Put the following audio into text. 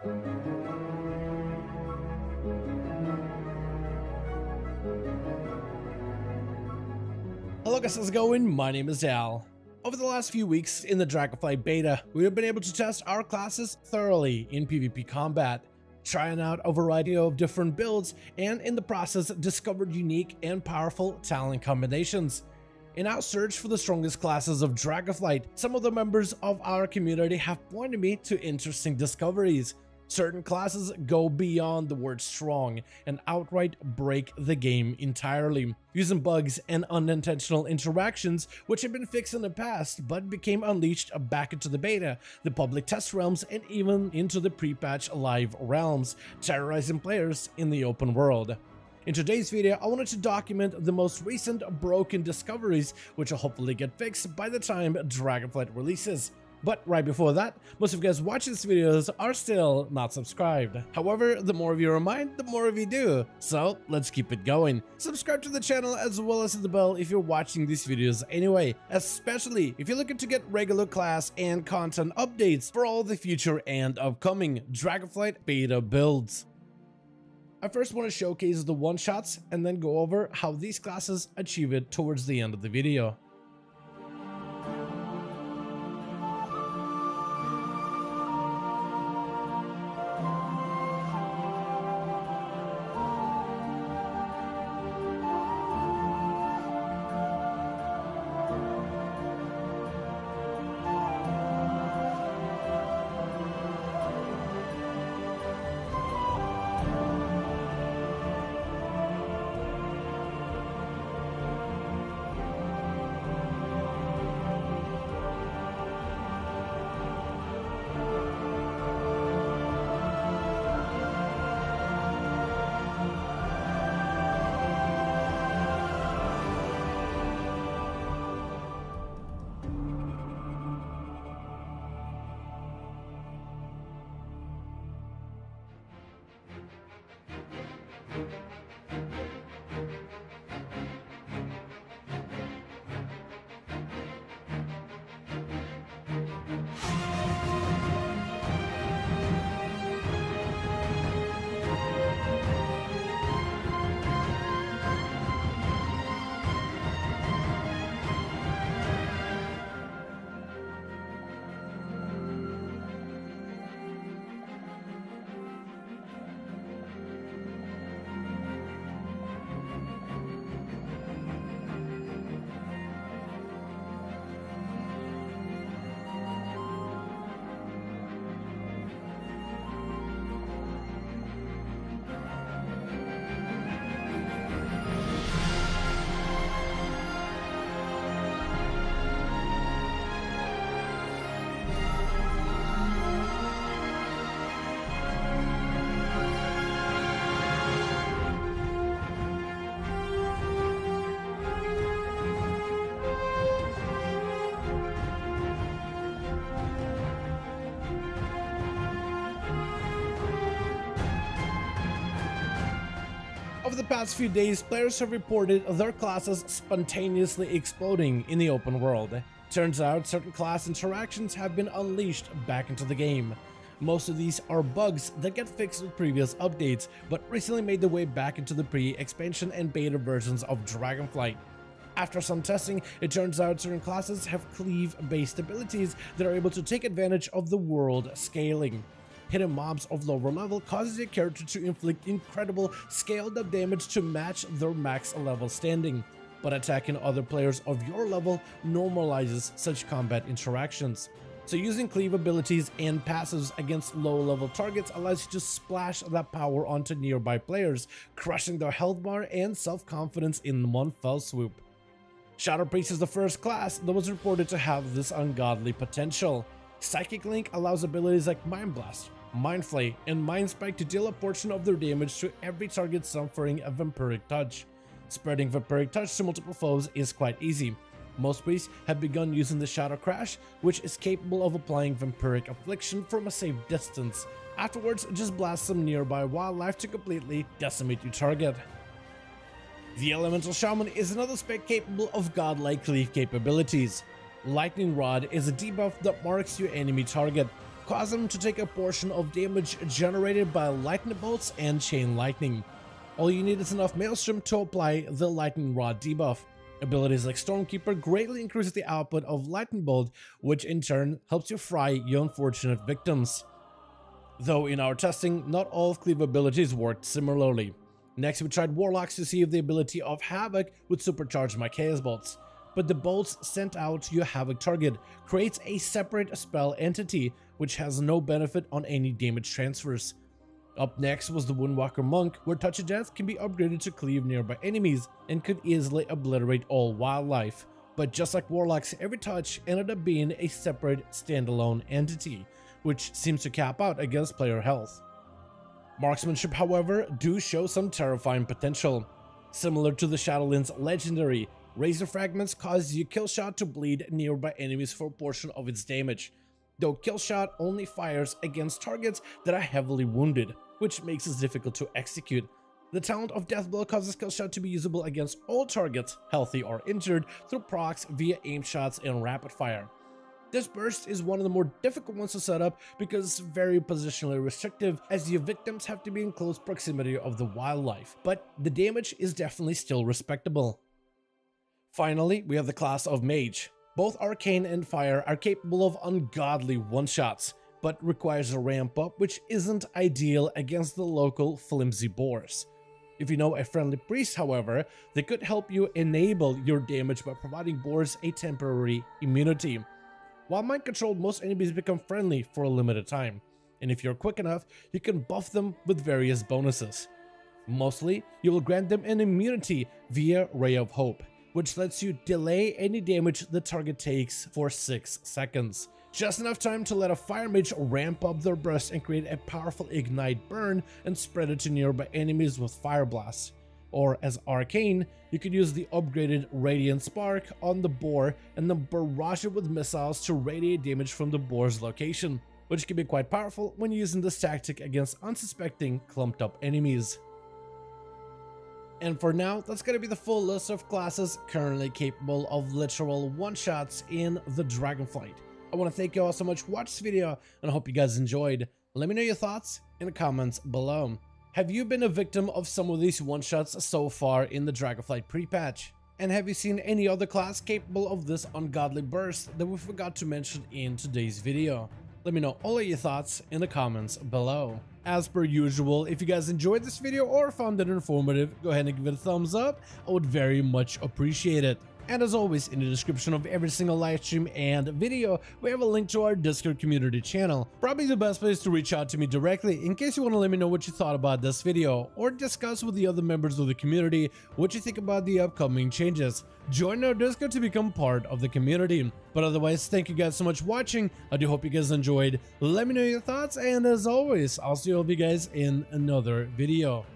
Hello guys, how's it going? My name is Al. Over the last few weeks in the Dragonflight beta, we have been able to test our classes thoroughly in PvP combat, trying out a variety of different builds, and in the process discovered unique and powerful talent combinations. In our search for the strongest classes of Dragonflight, some of the members of our community have pointed me to interesting discoveries. Certain classes go beyond the word strong and outright break the game entirely, using bugs and unintentional interactions which had been fixed in the past but became unleashed back into the beta, the public test realms, and even into the pre-patch live realms, terrorizing players in the open world. In today's video, I wanted to document the most recent broken discoveries, which will hopefully get fixed by the time Dragonflight releases. But right before that, most of you guys watching these videos are still not subscribed. However, the more of you remind, the more of you do. So let's keep it going. Subscribe to the channel as well as hit the bell if you're watching these videos anyway, especially if you're looking to get regular class and content updates for all the future and upcoming Dragonflight beta builds. I first want to showcase the one-shots and then go over how these classes achieve it towards the end of the video. Over the past few days, players have reported their classes spontaneously exploding in the open world. Turns out certain class interactions have been unleashed back into the game. Most of these are bugs that get fixed with previous updates, but recently made their way back into the pre-expansion and beta versions of Dragonflight. After some testing, it turns out certain classes have cleave-based abilities that are able to take advantage of the world scaling. Hitting mobs of lower level causes your character to inflict incredible scaled up damage to match their max level standing, but attacking other players of your level normalizes such combat interactions. So using cleave abilities and passives against low level targets allows you to splash that power onto nearby players, crushing their health bar and self-confidence in one fell swoop. Shadow Priest is the first class that was reported to have this ungodly potential. Psychic Link allows abilities like Mind Blast, Mind Flay, and Mind Spike to deal a portion of their damage to every target suffering a vampiric touch. Spreading vampiric touch to multiple foes is quite easy. Most priests have begun using the Shadow Crash, which is capable of applying vampiric affliction from a safe distance. Afterwards, just blast some nearby wildlife to completely decimate your target. The Elemental Shaman is another spec capable of godlike cleave capabilities. Lightning Rod is a debuff that marks your enemy target. causing them to take a portion of damage generated by lightning bolts and chain lightning. All you need is enough Maelstrom to apply the lightning rod debuff. Abilities like Stormkeeper greatly increases the output of lightning bolt, which in turn helps you fry your unfortunate victims. Though in our testing, not all of Cleave abilities worked similarly. Next, we tried Warlocks to see if the ability of Havoc would supercharge my Chaos Bolts, but the bolts sent out to your Havoc target creates a separate spell entity which has no benefit on any damage transfers. Up next was the Woundwalker Monk, where Touch of Death can be upgraded to cleave nearby enemies and could easily obliterate all wildlife. But just like Warlocks, every touch ended up being a separate standalone entity, which seems to cap out against player health. Marksmanship, however, do show some terrifying potential. Similar to the Shadowlands legendary, Razor Fragments causes your Killshot to bleed nearby enemies for a portion of its damage, though Killshot only fires against targets that are heavily wounded, which makes it difficult to execute. The talent of Deathblow causes Killshot to be usable against all targets, healthy or injured, through procs via aim shots and rapid fire. This burst is one of the more difficult ones to set up because it's very positionally restrictive, as your victims have to be in close proximity of the wildlife, but the damage is definitely still respectable. Finally, we have the class of Mage. Both Arcane and Fire are capable of ungodly one-shots, but requires a ramp up which isn't ideal against the local flimsy boars. If you know a friendly priest, however, they could help you enable your damage by providing boars a temporary immunity. While mind controlled, most enemies become friendly for a limited time, and if you're quick enough, you can buff them with various bonuses. Mostly, you will grant them an immunity via Ray of Hope, which lets you delay any damage the target takes for 6 seconds. Just enough time to let a Fire Mage ramp up their burst and create a powerful Ignite burn and spread it to nearby enemies with Fire Blast. Or as Arcane, you could use the upgraded Radiant Spark on the boar and then barrage it with missiles to radiate damage from the boar's location, which can be quite powerful when using this tactic against unsuspecting clumped up enemies. And for now, that's going to be the full list of classes currently capable of literal one-shots in the Dragonflight. I want to thank you all so much for watching this video, and I hope you guys enjoyed. Let me know your thoughts in the comments below. Have you been a victim of some of these one-shots so far in the Dragonflight pre-patch? And have you seen any other class capable of this ungodly burst that we forgot to mention in today's video? Let me know all of your thoughts in the comments below. As per usual, if you guys enjoyed this video or found it informative, go ahead and give it a thumbs up. I would very much appreciate it. And as always, in the description of every single live stream and video, we have a link to our Discord community channel. Probably the best place to reach out to me directly in case you want to let me know what you thought about this video, or discuss with the other members of the community what you think about the upcoming changes. Join our Discord to become part of the community. But otherwise, thank you guys so much for watching. I do hope you guys enjoyed. Let me know your thoughts, and as always, I'll see all of you guys in another video.